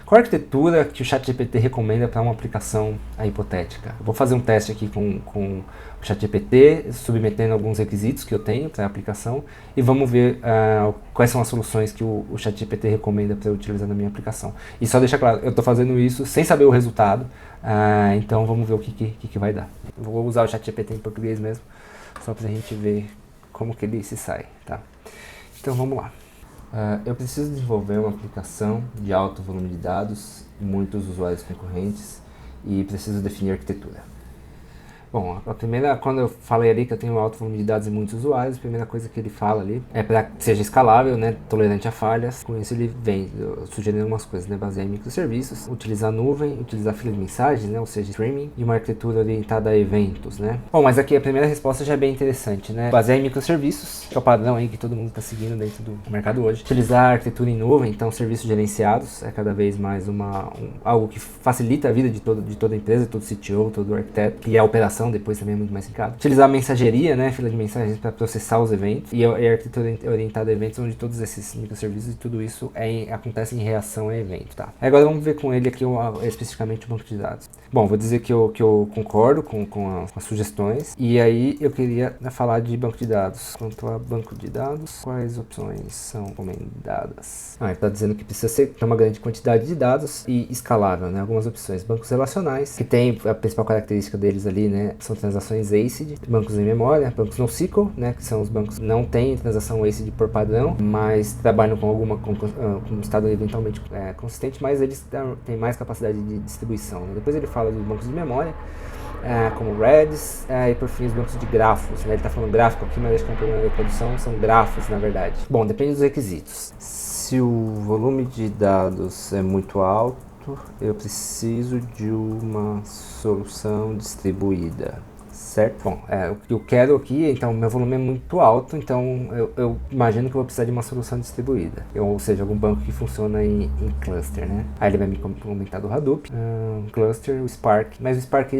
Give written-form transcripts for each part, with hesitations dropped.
Qual a arquitetura que o ChatGPT recomenda para uma aplicação hipotética? Eu vou fazer um teste aqui com o ChatGPT, submetendo alguns requisitos que eu tenho para a aplicação e vamos ver quais são as soluções que o ChatGPT recomenda para eu utilizar na minha aplicação. E só deixar claro, eu estou fazendo isso sem saber o resultado, então vamos ver o que vai dar. Vou usar o ChatGPT em português mesmo, só para a gente ver como que ele se sai, tá? Então vamos lá. Eu preciso desenvolver uma aplicação de alto volume de dados, muitos usuários concorrentes e preciso definir arquitetura. Bom, a primeira, quando eu falei ali que eu tenho um alto volume de dados e muitos usuários, a primeira coisa que ele fala ali é para que seja escalável, né, tolerante a falhas. Com isso ele vem sugerindo algumas coisas, né, basear em microserviços, utilizar nuvem, utilizar fila de mensagens, né, ou seja, streaming, e uma arquitetura orientada a eventos, né. Bom, mas aqui a primeira resposta já é bem interessante, né, basear em microserviços, que é o padrão aí que todo mundo está seguindo dentro do mercado hoje. Utilizar a arquitetura em nuvem, então serviços gerenciados, é cada vez mais algo que facilita a vida de toda a empresa, todo CTO, todo arquiteto, e a operação depois também é muito mais indicado. Utilizar a mensageria, né, fila de mensagens para processar os eventos e a arquitetura orientada a eventos, onde todos esses microserviços e tudo isso acontece em reação a evento, tá? Agora vamos ver com ele aqui especificamente o banco de dados. Bom, vou dizer que eu concordo com as sugestões e aí eu queria falar de banco de dados. Quanto a banco de dados, quais opções são recomendadas? Ele está dizendo que precisa ter uma grande quantidade de dados e escalável, né? Algumas opções. Bancos relacionais, que tem a principal característica deles ali, né? São transações ACID, bancos em memória, bancos NoSQL, né? Que são os bancos que não têm transação ACID por padrão, mas trabalham com um estado eventualmente consistente, mas eles têm mais capacidade de distribuição, né? Depois ele fala dos bancos de memória, como Redis, e por fim os bancos de grafos, né? Ele está falando gráfico aqui, mas acho que é um problema de tradução, são grafos na verdade. Bom, depende dos requisitos. Se o volume de dados é muito alto, eu preciso de uma solução distribuída, certo? Bom, o que eu quero aqui, então, meu volume é muito alto, então eu imagino que eu vou precisar de uma solução distribuída, ou seja, algum banco que funciona em cluster, né? Aí ele vai me comentar do Hadoop, cluster, o Spark, mas o Spark,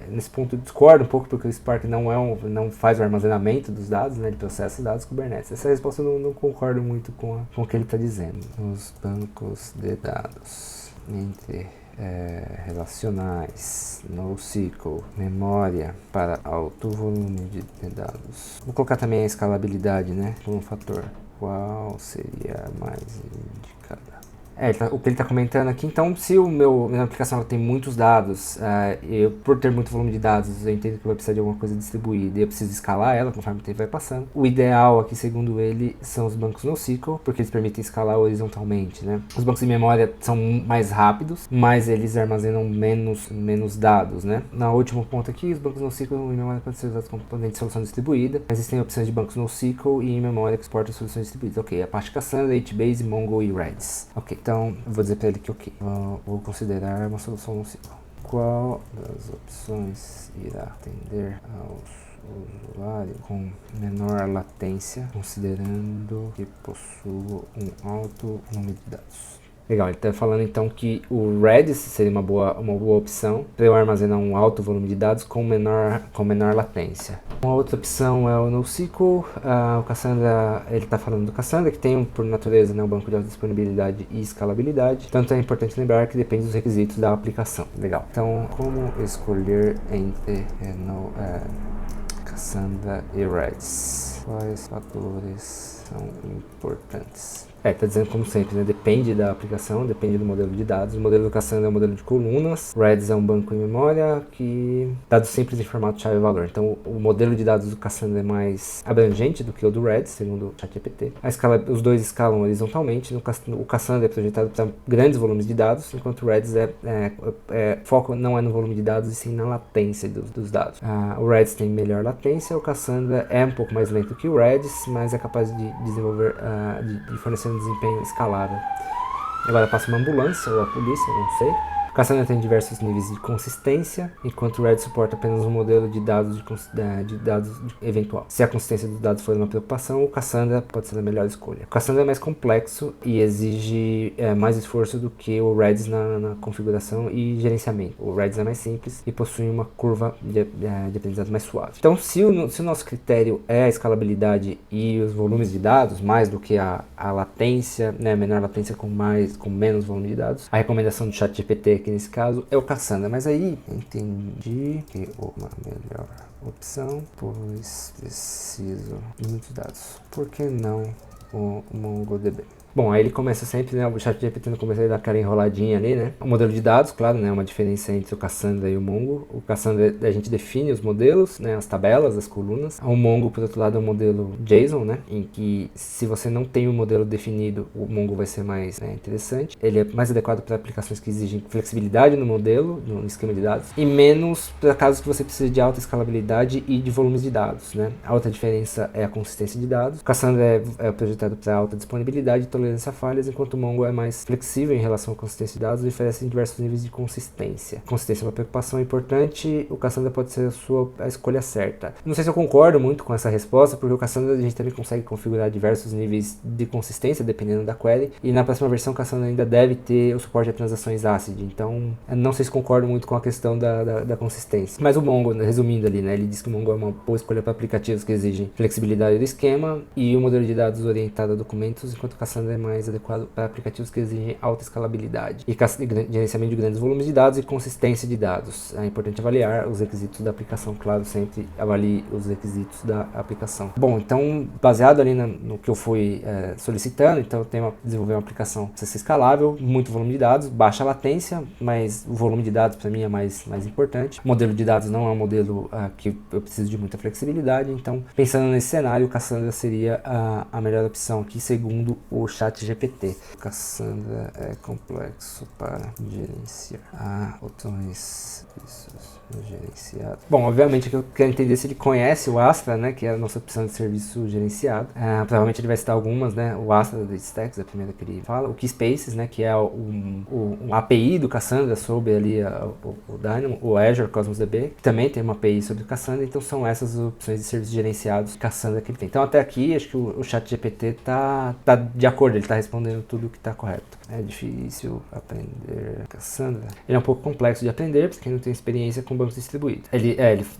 nesse ponto eu discordo um pouco, porque o Spark não faz o armazenamento dos dados, né? Ele processa os dados Kubernetes. Essa resposta eu não concordo muito com o que ele está dizendo. Os bancos de dados entre relacionais, NoSQL, memória para alto volume de dados. Vou colocar também a escalabilidade, né, como um fator. Qual seria mais indicada? O que ele está comentando aqui, então, se minha aplicação ela tem muitos dados, por ter muito volume de dados, eu entendo que vai precisar de alguma coisa distribuída e eu preciso escalar ela conforme o tempo vai passando. O ideal aqui, segundo ele, são os bancos NoSQL, porque eles permitem escalar horizontalmente, né? Os bancos de memória são mais rápidos, mas eles armazenam menos dados, né? Na última ponto aqui, os bancos NoSQL em memória podem ser usados como componente de solução distribuída. Existem opções de bancos NoSQL e em memória que suportam soluções distribuídas. Ok, a parte Cassandra, HBase, Mongo e Redis. Ok. Então, eu vou dizer para ele que ok, vou considerar uma solução NoSQL. Qual das opções irá atender aos usuários com menor latência, considerando que possua um alto volume de dados? Legal, ele está falando então que o Redis seria uma boa opção para eu armazenar um alto volume de dados com menor latência. Uma outra opção é o NoSQL. O Cassandra, ele está falando do Cassandra, que tem por natureza, né, um banco de alta disponibilidade e escalabilidade. Tanto é importante lembrar que depende dos requisitos da aplicação. Legal. Então, como escolher entre Cassandra e Redis? Quais fatores são importantes? Tá dizendo como sempre, né? Depende da aplicação, depende do modelo de dados. O modelo do Cassandra é um modelo de colunas. Redis é um banco em memória que dados simples em formato chave e valor. Então, o modelo de dados do Cassandra é mais abrangente do que o do Redis, segundo o ChatGPT. Os dois escalam horizontalmente. O Cassandra é projetado para grandes volumes de dados, enquanto o Redis foco não é no volume de dados e sim na latência dos dados. O Redis tem melhor latência, o Cassandra é um pouco mais lento que o Redis, mas é capaz de desenvolver, de fornecer um desempenho escalável. Agora passa uma ambulância ou a polícia, não sei. O Cassandra tem diversos níveis de consistência, enquanto o Redis suporta apenas um modelo de dados eventual. Se a consistência dos dados for uma preocupação, o Cassandra pode ser a melhor escolha. O Cassandra é mais complexo e exige mais esforço do que o Redis na configuração e gerenciamento. O Redis é mais simples e possui uma curva de aprendizado mais suave. Então, se o nosso critério é a escalabilidade e os volumes de dados, mais do que a latência, né, menor latência com menos volume de dados, a recomendação do ChatGPT aqui nesse caso é o Cassandra. Mas aí, entendi que uma melhor opção, pois preciso de muitos dados. Por que não o MongoDB? Bom, aí ele começa sempre, né, o ChatGPT no começo ele dá aquela enroladinha ali, né, o modelo de dados, claro, né, uma diferença entre o Cassandra e o Mongo. O Cassandra a gente define os modelos, né, as tabelas, as colunas. O Mongo, por outro lado, é um modelo JSON, né, em que se você não tem um modelo definido, o Mongo vai ser mais, né, interessante. Ele é mais adequado para aplicações que exigem flexibilidade no modelo, no esquema de dados, e menos para casos que você precisa de alta escalabilidade e de volumes de dados, né. A outra diferença é a consistência de dados. O Cassandra é projetado para alta disponibilidade e tolerância a falhas, enquanto o Mongo é mais flexível em relação à consistência de dados e oferece diversos níveis de consistência. Consistência é uma preocupação importante, o Cassandra pode ser a escolha certa. Não sei se eu concordo muito com essa resposta, porque o Cassandra a gente também consegue configurar diversos níveis de consistência, dependendo da query, e na próxima versão o Cassandra ainda deve ter o suporte a transações ACID, então não sei se concordo muito com a questão da consistência. Mas o Mongo, resumindo ali, né, ele diz que o Mongo é uma boa escolha para aplicativos que exigem flexibilidade do esquema e o modelo de dados orientado a documentos, enquanto o Cassandra é mais adequado para aplicativos que exigem alta escalabilidade e gerenciamento de grandes volumes de dados e consistência de dados. É importante avaliar os requisitos da aplicação, claro, sempre avalie os requisitos da aplicação. Bom, então, baseado ali no que eu fui solicitando, então eu tenho desenvolver uma aplicação que precisa ser escalável, muito volume de dados, baixa latência, mas o volume de dados para mim é mais importante. O modelo de dados não é um modelo que eu preciso de muita flexibilidade, então, pensando nesse cenário, o Cassandra seria a melhor opção aqui, segundo o ChatGPT. Cassandra é complexo para gerenciar botões gerenciado. Bom, obviamente que eu quero entender se ele conhece o Astra, né, que é a nossa opção de serviço gerenciado. Provavelmente ele vai citar algumas, né, o Astra da Stacks, a primeira que ele fala, o Keyspaces, né, que é o API do Cassandra sobre ali o Dynamo, o Azure Cosmos DB, que também tem uma API sobre o Cassandra, então são essas opções de serviços gerenciados Cassandra que ele tem. Então até aqui, acho que o ChatGPT tá de acordo, ele está respondendo tudo o que está correto. É difícil aprender Cassandra. Ele é um pouco complexo de aprender, porque não tem experiência com bancos distribuídos.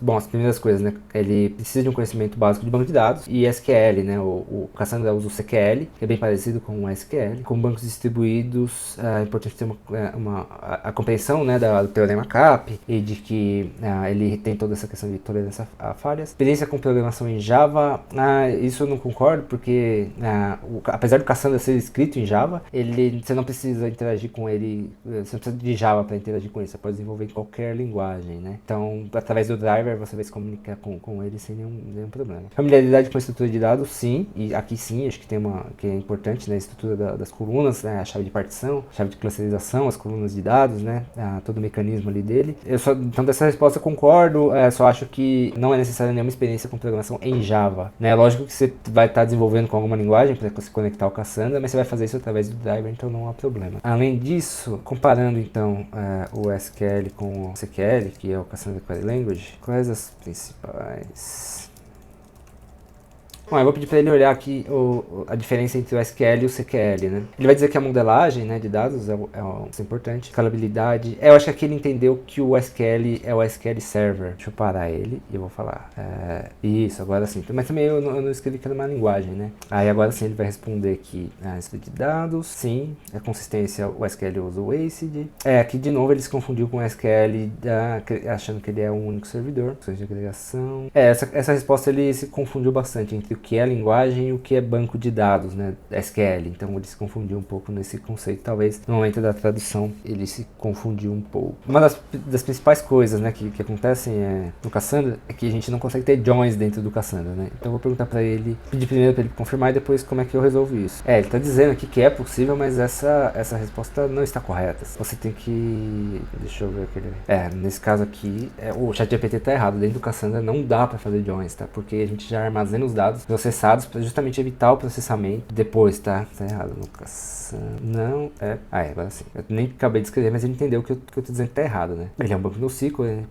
Bom, as primeiras coisas, né? Ele precisa de um conhecimento básico de banco de dados e SQL, né? O Cassandra usa o CQL, que é bem parecido com o SQL. Com bancos distribuídos, é importante ter a compreensão, né, do teorema CAP e de que ele tem toda essa questão de tolerância a falhas. Experiência com programação em Java, isso eu não concordo, porque apesar do Cassandra ser escrito em Java, você não precisa interagir com ele, você não precisa de Java para interagir com ele, você pode desenvolver em qualquer linguagem, né? Então, através do driver, você vai se comunicar com ele sem nenhum problema. Familiaridade com a estrutura de dados, sim, e aqui sim, acho que que é importante, né? A estrutura das colunas, né? A chave de partição, a chave de clusterização, as colunas de dados, né? Todo o mecanismo ali dele. Então, dessa resposta eu concordo, só acho que não é necessária nenhuma experiência com programação em Java, né? Lógico que você vai estar desenvolvendo com alguma linguagem para se conectar ao Cassandra, mas você vai fazer isso através do driver, então não há problema. Além disso, comparando então o SQL com o CQL, que é o Cassandra Query Language, quais as principais? Bom, eu vou pedir para ele olhar aqui a diferença entre o SQL e o CQL, né? Ele vai dizer que a modelagem, né, de dados é importante, escalabilidade. Eu acho que aqui ele entendeu que o SQL é o SQL Server. Deixa eu parar ele e eu vou falar. Isso, agora sim. Mas também eu não escrevi que era uma linguagem, né? Aí agora sim ele vai responder que a estrutura de dados, sim. A consistência, o SQL usa o ACID. Aqui de novo ele se confundiu com o SQL, achando que ele é um único servidor. Opções de agregação. Essa resposta ele se confundiu bastante entre o que é linguagem e o que é banco de dados, né, SQL. Então ele se confundiu um pouco nesse conceito. Talvez no momento da tradução ele se confundiu um pouco. Uma das principais coisas, né, que acontecem no Cassandra é que a gente não consegue ter joins dentro do Cassandra, né? Então eu vou perguntar para ele, pedir primeiro para ele confirmar e depois como é que eu resolvo isso. Ele está dizendo aqui que é possível, mas essa resposta não está correta. Você tem que... Deixa eu ver aquele... nesse caso aqui, o ChatGPT está errado. Dentro do Cassandra não dá para fazer joins, tá? Porque a gente já armazena os dados processados para justamente evitar o processamento depois, tá? Tá errado, não é. Agora sim. Eu nem acabei de escrever, mas ele entendeu que eu tô dizendo que tá errado, né? Ele é um banco NoSQL, né?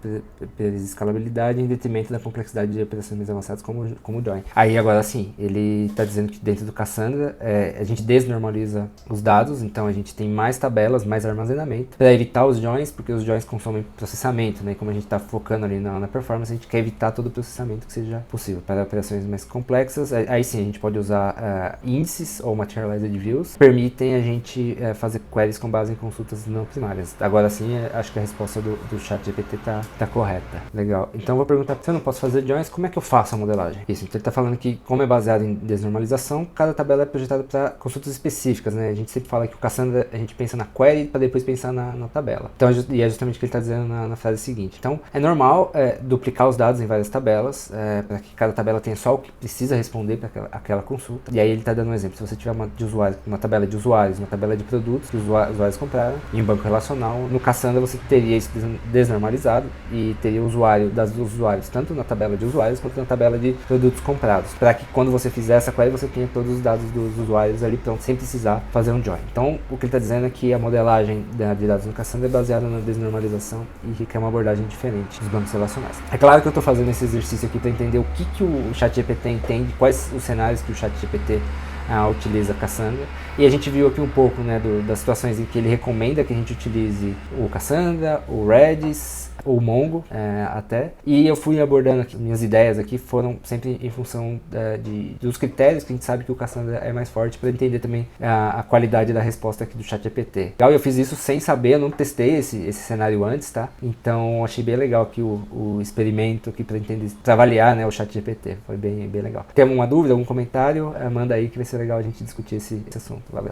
Precisa escalabilidade em detrimento da complexidade de operações mais avançadas como o Join. Aí agora sim, ele tá dizendo que dentro do Cassandra a gente desnormaliza os dados, então a gente tem mais tabelas, mais armazenamento para evitar os joins, porque os joins consomem processamento, né? Como a gente tá focando ali na performance, a gente quer evitar todo o processamento que seja possível. Para operações mais complexas, aí sim a gente pode usar índices ou materialized views, permitem a gente fazer queries com base em consultas não primárias. Agora sim, acho que a resposta do ChatGPT tá correta. Legal. Então eu vou perguntar, se eu não posso fazer joins, como é que eu faço a modelagem? Isso, então ele tá falando que, como é baseado em desnormalização, cada tabela é projetada para consultas específicas, né? A gente sempre fala que o Cassandra, a gente pensa na query para depois pensar na tabela. Então, e é justamente o que ele está dizendo na frase seguinte. Então, é normal duplicar os dados em várias tabelas, para que cada tabela tenha só o que precisa responder para aquela consulta. E aí ele está dando um exemplo. Se você tiver uma tabela de usuários, uma tabela de produtos que os usuários compraram, em um banco relacional, no Cassandra você teria isso desnormalizado e teria o usuário dos usuários, tanto na tabela de usuários quanto na tabela de produtos comprados, para que quando você fizer essa query, você tenha todos os dados dos usuários ali pronto, sem precisar fazer um join. Então, o que ele está dizendo é que a modelagem de dados no Cassandra é baseada na desnormalização e requer uma abordagem diferente dos bancos relacionais. É claro que eu estou fazendo esse exercício aqui para entender o que o ChatGPT entende, quais os cenários que o ChatGPT utiliza Cassandra, e a gente viu aqui um pouco, né, das situações em que ele recomenda que a gente utilize o Cassandra, o Redis, ou Mongo até, e eu fui abordando aqui, minhas ideias aqui foram sempre em função dos critérios que a gente sabe que o Cassandra é mais forte, para entender também a qualidade da resposta aqui do ChatGPT. Legal, eu fiz isso sem saber, eu não testei esse cenário antes, tá? Então achei bem legal aqui o experimento aqui para entender, para avaliar, né, o ChatGPT, foi bem legal. Tem alguma dúvida, algum comentário? Manda aí que vai ser legal a gente discutir esse assunto. Valeu.